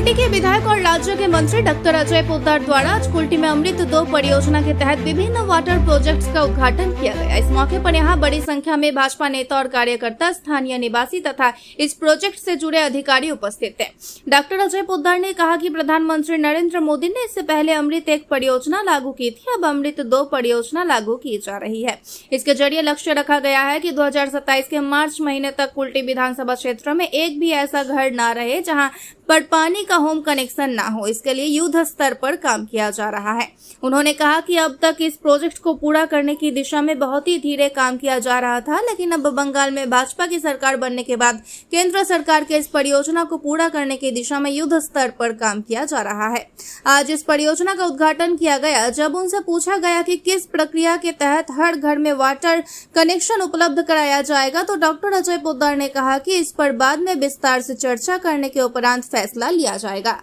कुल्टी के विधायक और राज्य के मंत्री डॉक्टर अजय पोद्दार द्वारा आज कुल्टी में अमृत 2 परियोजना के तहत विभिन्न वाटर प्रोजेक्ट्स का उद्घाटन किया गया। इस मौके पर यहां बड़ी संख्या में भाजपा नेता और कार्यकर्ता, स्थानीय निवासी तथा इस प्रोजेक्ट से जुड़े अधिकारी उपस्थित थे। डॉक्टर अजय पोद्दार ने कहा कि प्रधानमंत्री नरेंद्र मोदी ने इससे पहले अमृत 1 परियोजना लागू की थी, अब अमृत 2 परियोजना लागू की जा रही है। इसके जरिए लक्ष्य रखा गया है कि 2027 के मार्च महीने तक कुल्टी विधानसभा क्षेत्र में एक भी ऐसा घर न रहे जहां पर पानी का होम कनेक्शन ना हो। इसके लिए युद्ध स्तर पर काम किया जा रहा है। उन्होंने कहा कि अब तक इस प्रोजेक्ट को पूरा करने की दिशा में बहुत ही धीरे काम किया जा रहा था, लेकिन अब बंगाल में भाजपा की सरकार बनने के बाद केंद्र सरकार के इस परियोजना को पूरा करने की दिशा में युद्ध स्तर पर काम किया जा रहा है। आज इस परियोजना का उद्घाटन किया गया। जब उनसे पूछा गया कि किस प्रक्रिया के तहत हर घर में वाटर कनेक्शन उपलब्ध कराया जाएगा, तो डॉक्टर अजय पोद्दार ने कहा कि इस पर बाद में विस्तार से चर्चा करने के उपरांत फैसला लिया जाएगा।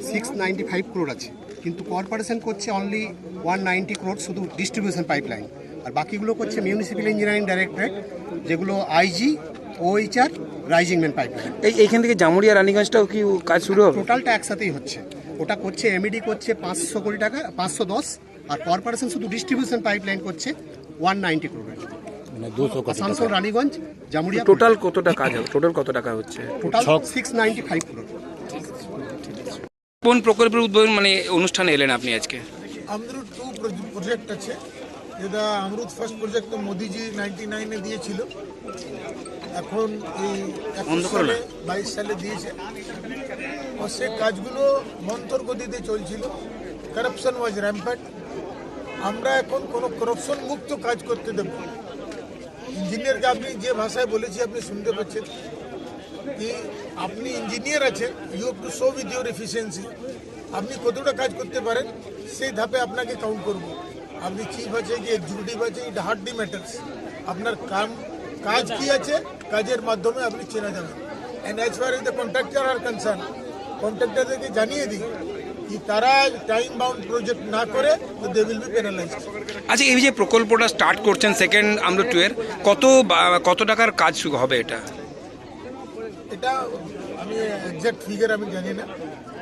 695 करोड़ আছে, কিন্তু কর্পোরেশন করছে অনলি 190 কरोड़ শুধু ডিস্ট্রিবিউশন পাইপলাইন, আর বাকিগুলো করছে মিউনিসিপ্যাল ইঞ্জিনিয়ারিং ডাইরেক্টরেট, যেগুলো আইজি, ওএইচআর, রাইজিং ম্যান পাইপলাইন। এইখান থেকে জামুরিয়া রানীগঞ্জটাও কি কাজ শুরু হবে? টোটালটা একসাথেই হচ্ছে। ওটা করছে এমইডি করছে 500 কোটি টাকা, 510, আর কর্পোরেশন শুধু ডিস্ট্রিবিউশন পাইপলাইন করছে 190 কरोड़। মানে 200 কোটি। আসানসোল, রানীগঞ্জ, জামুরিয়া টোটাল কতটা কাজ হবে? টোটাল কত টাকা হচ্ছে? টোটাল 695 करोड़। কোন প্রকল্পের উদ্বোধন মানে অনুষ্ঠানে এলেন আপনি আজকে? अमृत 2 প্রজেক্ট আছে, যেটা अमृत ফার্স্ট প্রজেক্ট তো মোদিজি 99 এ দিয়েছিল, এখন এই 22 সালে দিয়েছে। আর সেই কাজগুলো মন্থর গতিতে চলছিল, কারাপশন ওয়াজ র্যাম্পেন্ট। আমরা এখন কোনো করাপশন মুক্ত কাজ করতে দেব। ইঞ্জিনিয়ারকে আপনি যে ভাষায় বলেছি আপনি শুনতে পাচ্ছেন कि আপনি ইঞ্জিনিয়ার আছেন, you have to show with your efficiency. আপনি কতটা কাজ করতে পারেন সেই ধাপে আপনাকে কাউন্ট করব। আপনি চিফ আছে কি এক্সিকিউটিভ আছে, ইট হার্ডলি ম্যাটার্স। আপনার কাজ কি আছে, কাজের মাধ্যমে আপনি চেনা যাবেন। And as far as the contractor are concern, কন্ট্রাক্টরদেরকে জানিয়ে দিই কি তারা টাইম বাউন্ড প্রজেক্ট না করে তো দে উইল বি পেনালাইজড। আচ্ছা, এই যে প্রকল্পটা স্টার্ট করছেন সেকেন্ড অমৃত 2 এর, কত টাকার কাজ শুরু হবে এটা? এটা আমি এক্সাক্ট ফিগার আমি জানি না,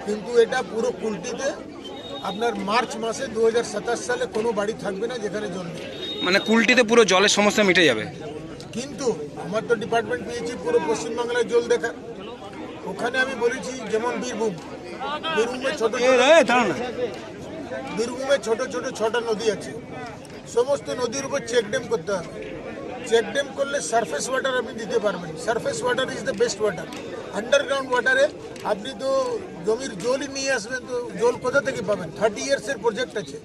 কিন্তু এটা পুরো কুল্টিতে আপনার মার্চ মাসে 2027 সালে কোনো বাড়ি থাকবে না যেখানে জল নেই। মানে কুল্টিতে পুরো জলের সমস্যা মিটে যাবে। কিন্তু আমার তো ডিপার্টমেন্ট পেয়েছি পুরো পশ্চিমবাংলায় জল দেখা। ওখানে আমি বলেছি যেমন বীরভূমে ছোট ছোট 6টা নদী আছে, সমস্ত নদীর উপর চেক ড্যাম করতে হবে। চেক ড্যাম করলে সারফেস ওয়াটার আপনি দিতে পারবেন। Surface water is the best water. Underground ওয়াটারে আপনি তো জমির জলই নিয়ে আসবেন, তো জল কোথা থেকে পাবেন? 30 ইয়ার্সের প্রজেক্ট আছে।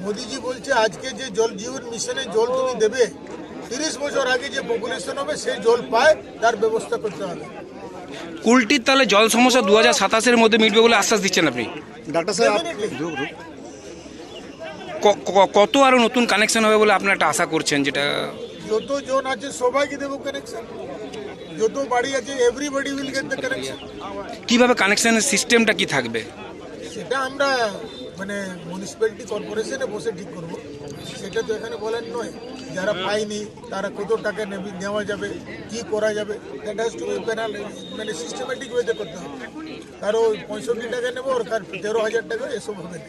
মোদিজি বলছে আজকে যে জল জীবন মিশনে জল তুমি দেবে, 30 বছর আগে যে পপুলেশন হবে সেই জল পায় তার ব্যবস্থা করতে হবে। কুল্টির তাহলে জল সমস্যা 2027 এর মধ্যে মিটবে বলে আশ্বাস দিচ্ছেন আপনি? ডাক্তার সাহেব, কত আরো নতুন কানেকশন হবে বলে আপনারা একটা আশা করছেন? যেটা যত জন আছে সবাইকে দেবো কানেকশন, যত বাড়ি আছে everybody will get the connection. কিভাবে কানেকশনের সিস্টেমটা কি থাকবে সেটা আমরা মানে মিউনিসিপ্যালিটি কর্পোরেশনে বসে ঠিক করব। সেটা তো এখানে বলেন নয়। যারা পায়নি তারা কত টাকা নেওয়া যাবে, কি করা যাবে, দ্যাট হ্যাজ টু বি মানে সিস্টেমেটিক ওয়েতে করতে হবে। কারো 65 টাকা নেবো আর কার 13,000 টাকা, এসব হবে না।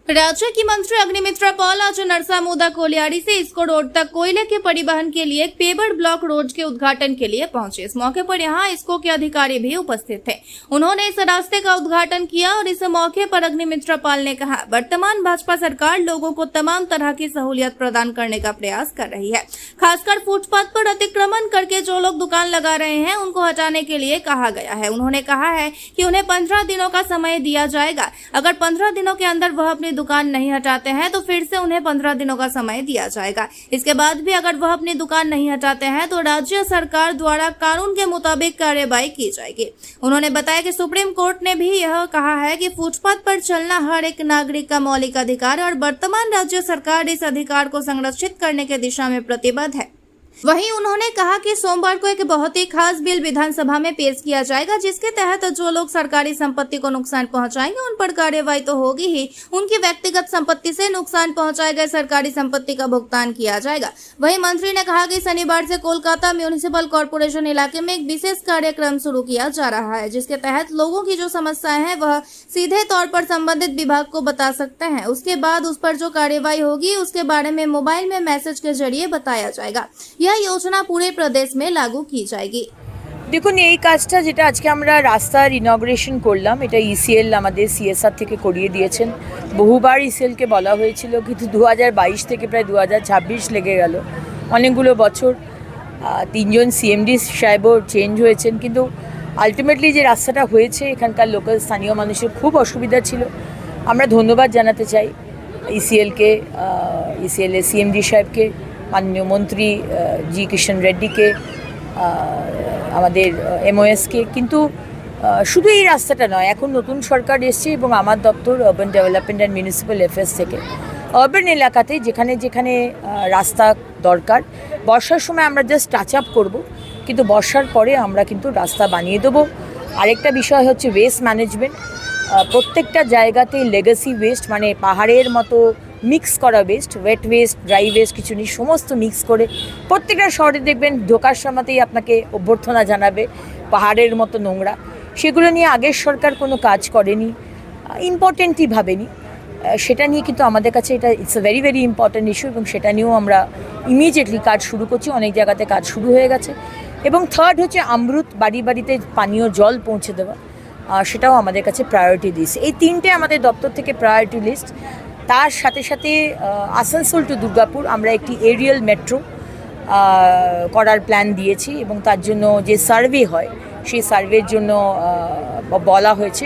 राज्य की मंत्री अग्निमित्रा पॉल आज नरसा मोदा कोलियारी से इसको रोड तक कोयले के परिवहन के लिए एक पेवर्ड ब्लॉक रोड के उद्घाटन के लिए पहुंचे। इस मौके पर यहां इसको के अधिकारी भी उपस्थित थे। उन्होंने इस रास्ते का उद्घाटन किया और इस मौके पर अग्निमित्रा पॉल ने कहा, वर्तमान भाजपा सरकार लोगों को तमाम तरह की सहूलियत प्रदान करने का प्रयास कर रही है। खासकर फुटपाथ पर अतिक्रमण करके जो लोग दुकान लगा रहे हैं उनको हटाने के लिए कहा गया है। उन्होंने कहा है कि उन्हें 15 दिनों का समय दिया जाएगा। अगर 15 दिनों के अंदर वह अपनी दुकान नहीं हटाते हैं तो फिर से उन्हें 15 दिनों का समय दिया जाएगा। इसके बाद भी अगर वह अपनी दुकान नहीं हटाते हैं तो राज्य सरकार द्वारा कानून के मुताबिक कार्यवाही की जाएगी। उन्होंने बताया कि सुप्रीम कोर्ट ने भी यह कहा है कि फुटपाथ पर चलना हर एक नागरिक का मौलिक अधिकार है और वर्तमान राज्य सरकार इस अधिकार को संरक्षित करने की दिशा में प्रतिबद्ध है। वहीं उन्होंने कहा कि सोमवार को एक बहुत ही खास बिल विधानसभा में पेश किया जाएगा, जिसके तहत जो लोग सरकारी संपत्ति को नुकसान पहुंचाएंगे उन पर कार्रवाई तो होगी ही, उनकी व्यक्तिगत संपत्ति से नुकसान पहुंचाए गए सरकारी संपत्ति का भुगतान किया जाएगा। वहीं मंत्री ने कहा कि शनिवार से कोलकाता म्यूनिसिपल कॉर्पोरेशन इलाके में एक विशेष कार्यक्रम शुरू किया जा रहा है, जिसके तहत लोगों की जो समस्याएं हैं वह सीधे तौर पर संबंधित विभाग को बता सकते हैं। उसके बाद उस पर जो कार्यवाही होगी उसके बारे में मोबाइल में मैसेज के जरिए बताया जाएगा। यह योजना पूरे प्रदेश में लागू की जाएगी। দেখুন, এই কাজটা যেটা আজকে আমরা রাস্তার ইনগ্রেশন করলাম, এটা ইসিএল আমাদের সিএসআর থেকে করিয়ে দিয়েছেন। বহুবার ইসিএলকে বলা হয়েছিল, কিন্তু 2022 থেকে প্রায় 2026 লেগে গেল, অনেকগুলো বছর। তিনজন সিএমডি সাহেবও চেঞ্জ হয়েছেন, কিন্তু আলটিমেটলি যে রাস্তাটা হয়েছে এখানকার লোকাল স্থানীয় মানুষের খুব অসুবিধা ছিল। আমরা ধন্যবাদ জানাতে চাই ইসিএলকে, ইসিএলের সিএমডি সাহেবকে, মাননীয় মন্ত্রী জি কিষণ রেড্ডিকে, আমাদের এমওএসকে। কিন্তু শুধু এই রাস্তাটা নয়, এখন নতুন সরকার এসছে এবং আমার দপ্তর urban development and municipal affairs থেকে আরবান এলাকাতে যেখানে যেখানে রাস্তা দরকার, বর্ষার সময় আমরা জাস্ট টাচ আপ করবো, কিন্তু বর্ষার পরে আমরা কিন্তু রাস্তা বানিয়ে দেবো। আরেকটা বিষয় হচ্ছে ওয়েস্ট ম্যানেজমেন্ট। প্রত্যেকটা জায়গাতে লেগাসি ওয়েস্ট, মানে পাহাড়ের মতো মিক্স করা waste, wet waste, dry waste কিছু নেই, সমস্ত মিক্স করে প্রত্যেকটা শহরে দেখবেন ঢোকার সময়তেই আপনাকে অভ্যর্থনা জানাবে পাহাড়ের মতো নোংরা। সেগুলো নিয়ে আগের সরকার কোনো কাজ করেনি, ইম্পর্টেন্টই ভাবেনি। সেটা নিয়ে কিন্তু আমাদের কাছে এটা it's a very very important issue, এবং সেটা নিয়েও আমরা ইমিডিয়েটলি কাজ শুরু করছি। অনেক জায়গাতে কাজ শুরু হয়ে গেছে। এবং থার্ড হচ্ছে অমৃত, বাড়ি বাড়িতে পানীয় জল পৌঁছে দেওয়া, সেটাও আমাদের কাছে প্রায়োরিটি লিস্ট। এই তিনটে আমাদের দপ্তর থেকে প্রায়োরিটি লিস্ট। তার সাথে সাথে আসানসোল টু দুর্গাপুর আমরা একটি এরিয়াল মেট্রো করার প্ল্যান দিয়েছি, এবং তার জন্য যে সার্ভে হয় সেই সার্ভের জন্য বলা হয়েছে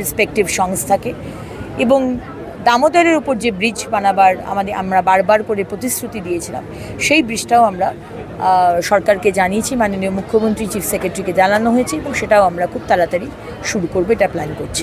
রেসপেক্টিভ সংস্থাকে। এবং দামোদরের উপর যে ব্রিজ বানাবার আমরা বারবার করে প্রতিশ্রুতি দিয়েছিলাম, সেই ব্রিজটাও আমরা সরকারকে জানিয়েছি, মাননীয় মুখ্যমন্ত্রী চিফ সেক্রেটারিকে জানানো হয়েছে, এবং সেটাও আমরা খুব তাড়াতাড়ি শুরু করবো, এটা প্ল্যান করছি।